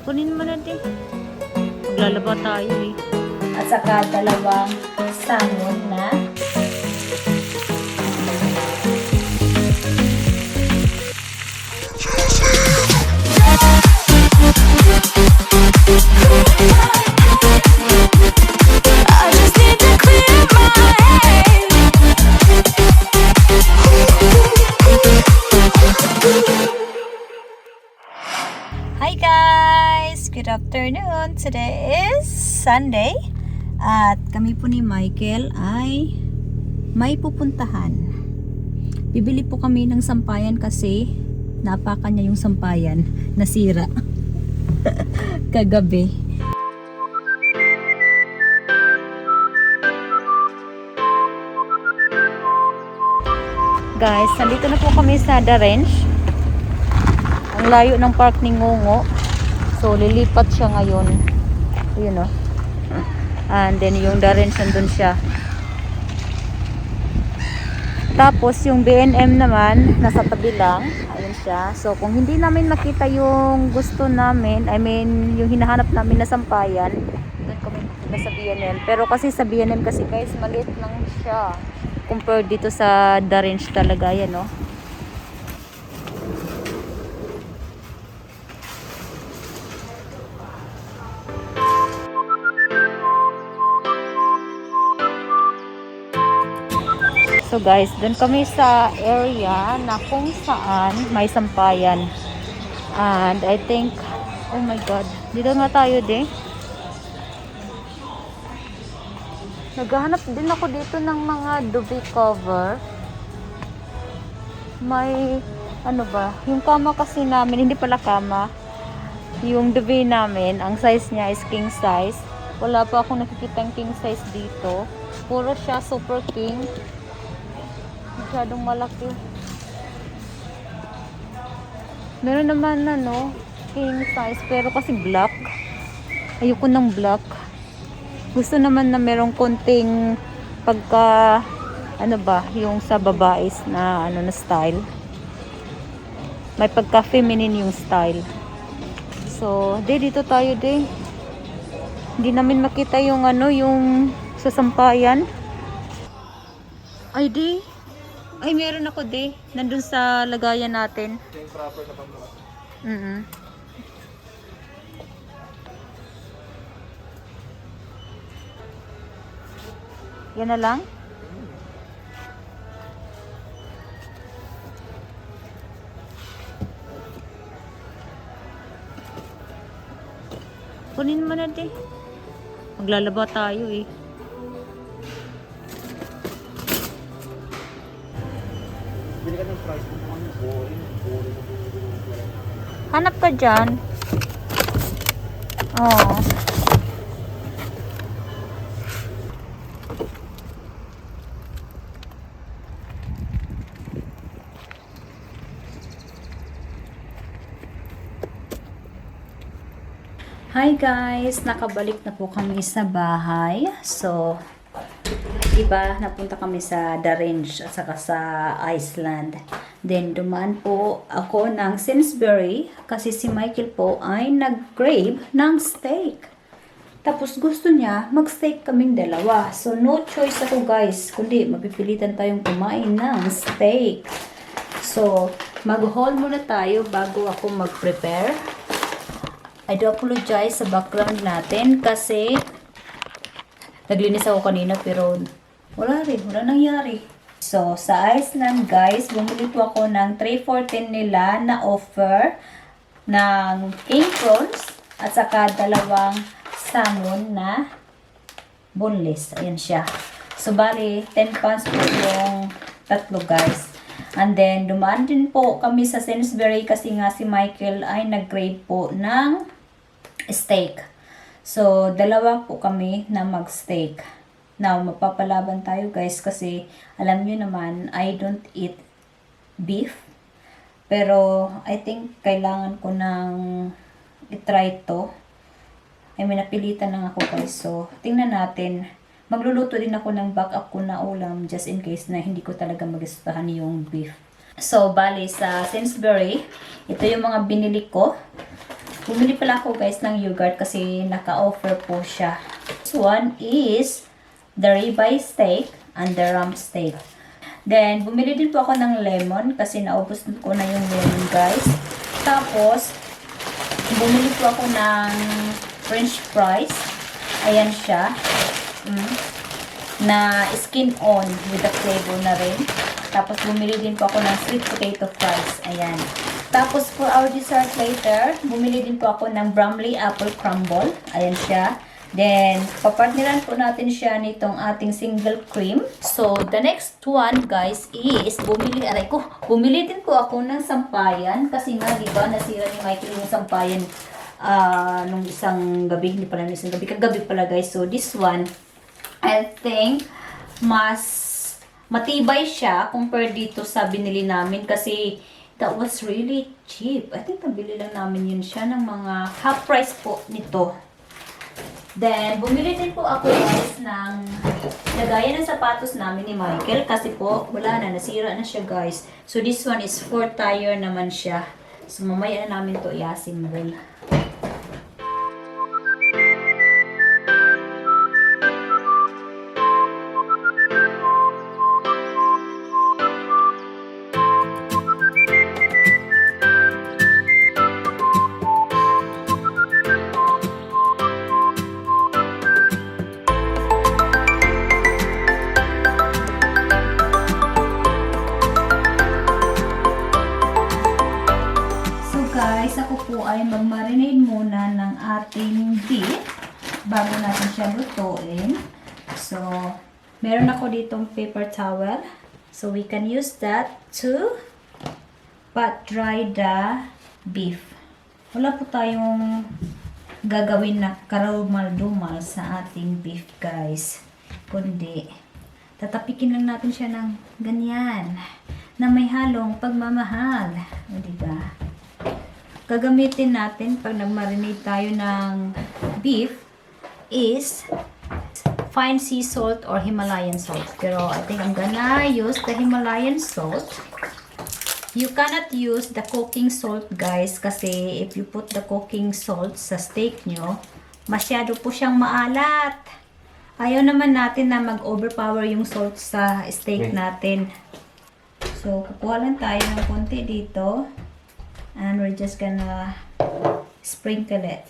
Kunin mo na din. Maglalaba tayo eh. At saka dalawang salmon na Hi guys! Good afternoon! Today is Sunday at kami po ni Michael ay may pupuntahan. Bibili po kami ng sampayan kasi napakan niya yung sampayan, nasira kagabi. Guys, nandito na po kami sa The Range. Ang layo ng park ni Ngongo. So, lilipat siya ngayon. Ayun o. And then, yung The Range nandun siya. Tapos, yung B&M naman, nasa tabi lang. Ayun siya. So, kung hindi namin makita yung gusto namin, I mean, yung hinahanap namin na sampayan, doon kami pupunta sa B&M. Pero kasi sa B&M kasi guys, maliit lang siya. Compared dito sa The Range talaga. Yan o. So guys, dun kami sa area na kung saan may sampayan. And I think, oh my god, dito nga tayo din. Naghahanap din ako dito ng mga duvet cover. May, ano ba, yung kama kasi namin, hindi pala kama. Yung duvet namin, ang size niya is king size. Wala pa akong nakikitang king size dito. Puro siya super king. Masyadong malaki. Meron naman ano, king size pero kasi black. Ayoko ng black. Gusto naman na merong konting pagka ano ba, yung sa babaes na ano na style. May pagka feminine yung style. So, dito tayo Hindi namin makita yung ano, yung sasampayan. Ay Ay, meron ako nandun sa lagayan natin. Yung proper na pambuhat. Yan na lang? Kunin mo na Maglalaba tayo eh. Hanap ka dyan. Oh. Hi guys, nakabalik na po kami sa bahay. So, diba, napunta kami sa The Range at saka sa Iceland. Then, dumaan po ako ng Sainsbury kasi si Michael po ay nag-crave ng steak. Tapos gusto niya, mag-steak kaming dalawa. So, no choice ako guys, kundi mapipilitan tayong kumain ng steak. So, mag-haul muna tayo bago ako mag-prepare. I do apologize sa background natin kasi naglinis ako kanina pero wala nangyari. So, sa Iceland guys, bumili po ako ng 3 for 10 nila na offer ng king prawns at saka dalawang salmon na boneless. Ayan siya. So, bali, 10 pounds po yung tatlo guys. And then, dumaan din po kami sa Sainsbury kasi nga si Michael ay nag-crave po ng steak. So, dalawa po kami na mag-steak. Now, mapapalaban tayo guys kasi alam nyo naman, I don't eat beef. Pero, I think kailangan ko nang i-try to. I mean, napilitan lang ako guys. So, tingnan natin. Magluluto din ako ng backup ko na ulam just in case na hindi ko talaga magustuhan yung beef. So, bali sa Sainsbury, ito yung mga binili ko. Bumili pala ako guys ng yogurt kasi naka-offer po siya. This one is the ribeye steak and the rump steak. Then, bumili din po ako ng lemon kasi naubos ko na yung lemon guys. Tapos, bumili po ako ng french fries. Ayan siya. Na skin on with the flavor na rin. Tapos, bumili din po ako ng sweet potato fries. Ayan. Tapos, for our dessert later, bumili din po ako ng Bromley apple crumble. Ayan siya. Then, papartneran po natin siya nitong ating single cream. So, the next one, guys, is bumili din po ako ng sampayan. Kasi nga, di ba, nasira ni Michael yung sampayan nung isang gabi. Hindi pala nung isang gabi. Kagabi pala, guys. So, this one, I think, mas matibay siya compare dito sa binili namin. Kasi, that was really cheap. I think, nabili lang namin yun siya ng mga half price po nito. Then, bumili din po ako guys ng lagayan ng sapatos namin ni Michael kasi po, wala na, nasira na siya guys. So, this one is 4 tire naman siya. So, mamaya na namin to i-assemble. Ako po ay mag-marinate muna ng ating beef bago natin siya lutuin. So, meron ako ditong paper towel. So, we can use that to pat dry the beef. Wala po tayong gagawin na karumal-dumal sa ating beef, guys. Kundi, tatapikin lang natin siya ng ganyan na may halong pagmamahal. O, diba? Gagamitin natin pag nag-marinate tayo ng beef is fine sea salt or Himalayan salt. Pero I think I'm gonna use the Himalayan salt. You cannot use the cooking salt guys kasi if you put the cooking salt sa steak nyo, masyado po siyang maalat. Ayaw naman natin na mag-overpower yung salt sa steak natin. So, kukuha lang tayo ng konti dito. And we're just gonna sprinkle it.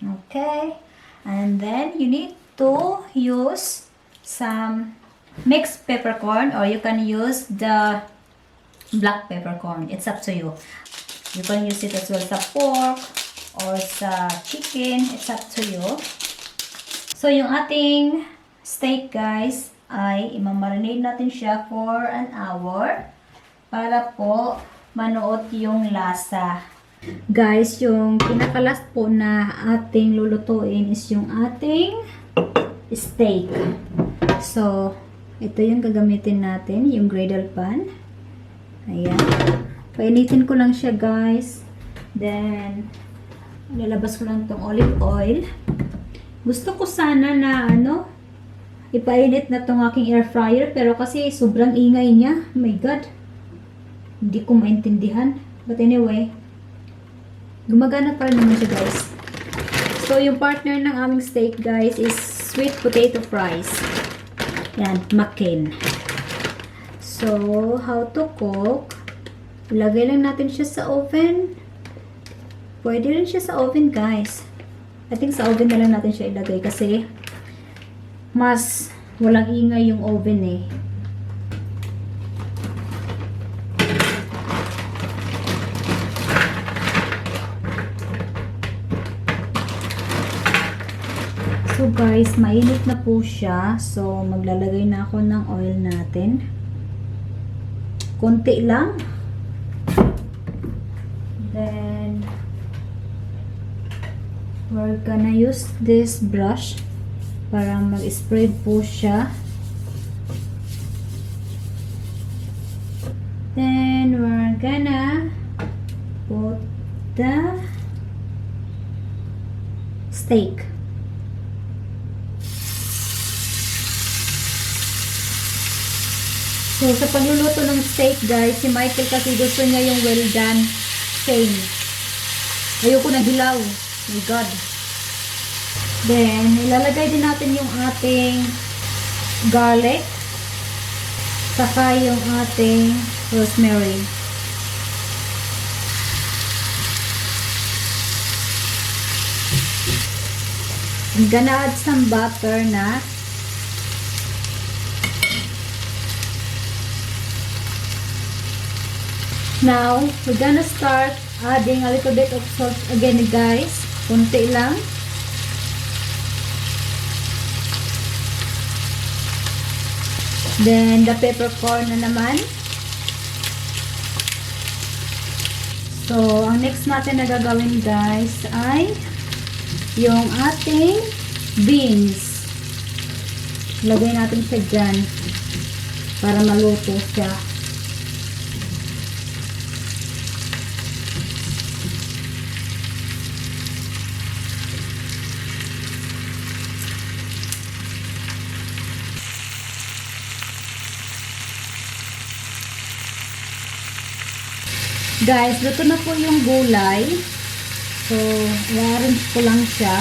Okay. And then you need to use some mixed peppercorn or you can use the black peppercorn. It's up to you. You can use it as well sa pork or sa chicken. It's up to you. So, yung ating steak guys ay imamarinate natin siya for an hour para po manuot yung lasa. Guys, yung pinakalas po na ating lulutuin is yung ating steak. So, ito yung gagamitin natin, yung griddle pan. Ayan. Painitin ko lang siya, guys. Then, lalabas ko lang itong olive oil. Gusto ko sana na, ipainit na itong aking air fryer. Pero kasi sobrang ingay niya. Oh my God. Hindi ko maintindihan. But anyway, gumagana pa rin naman siya guys. So, yung partner ng aming steak guys is sweet potato fries. Yan, 𝒂𝒏𝒄𝒄𝒏𝒄𝒌. So, how to cook. Ilagay lang natin siya sa oven. Pwede rin siya sa oven guys. I think sa oven na lang natin siya ilagay kasi mas walang ingay yung oven eh. So guys, mainit na po siya. So maglalagay na ako ng oil natin. Konti lang. Then we're gonna use this brush para mag-spread po siya. Then we're gonna put the steak. So, sa pagluluto ng steak, guys, si Michael kasi gusto niya yung well done same. Ayoko na hilaw. My God. Then, ilalagay din natin yung ating garlic. Saka yung ating rosemary. I'm gonna add some butter na. Now, we're gonna start adding a little bit of salt again, guys. Kunti lang. Then, the peppercorn na naman. So, ang next natin na gagawin, guys, ay yung ating beans. Lagay natin siya dyan para maluto siya. Guys, luto na po yung gulay. So, i-arrange ko lang siya.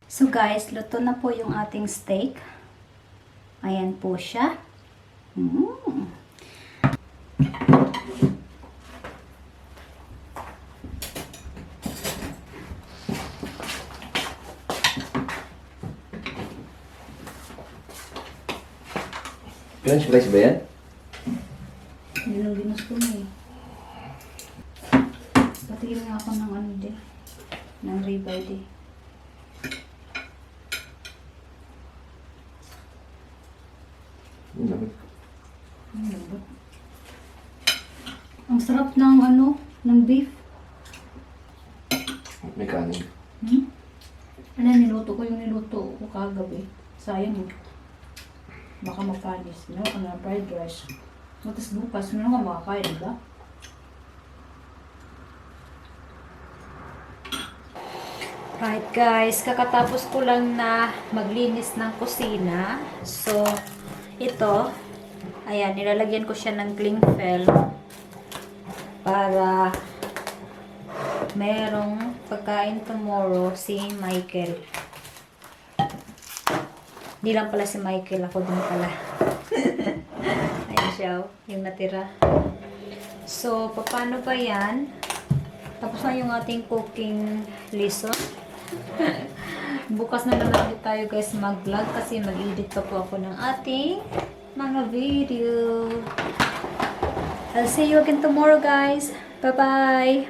So guys, luto na po yung ating steak. Ayan po siya. French fries ba yan? Yun ang ginos ko na eh. Patigil nga ako ng ano din. Ng ribeye din. Ang sarap ng ano, ng beef. May kanin. Ano niluto ko yung niluto ko kagabi. Sayang eh. Baka mapanis. Meron ka na fried rice. Tapos bukas, meron ka makakain, diba? Right guys, kakatapos ko lang na maglinis ng kusina. So, ito, ayan, nilalagyan ko siya ng cling film para merong pagkain tomorrow si Michael. Hindi lang pala si Michael, ako din pala. Ayan siya, yung natira. So, paano ba yan? Tapos na yung ating cooking lesson. Bukas na naman ulit tayo guys mag-vlog kasi mag-edit pa po ako ng ating mga video. I'll see you again tomorrow guys. Bye-bye!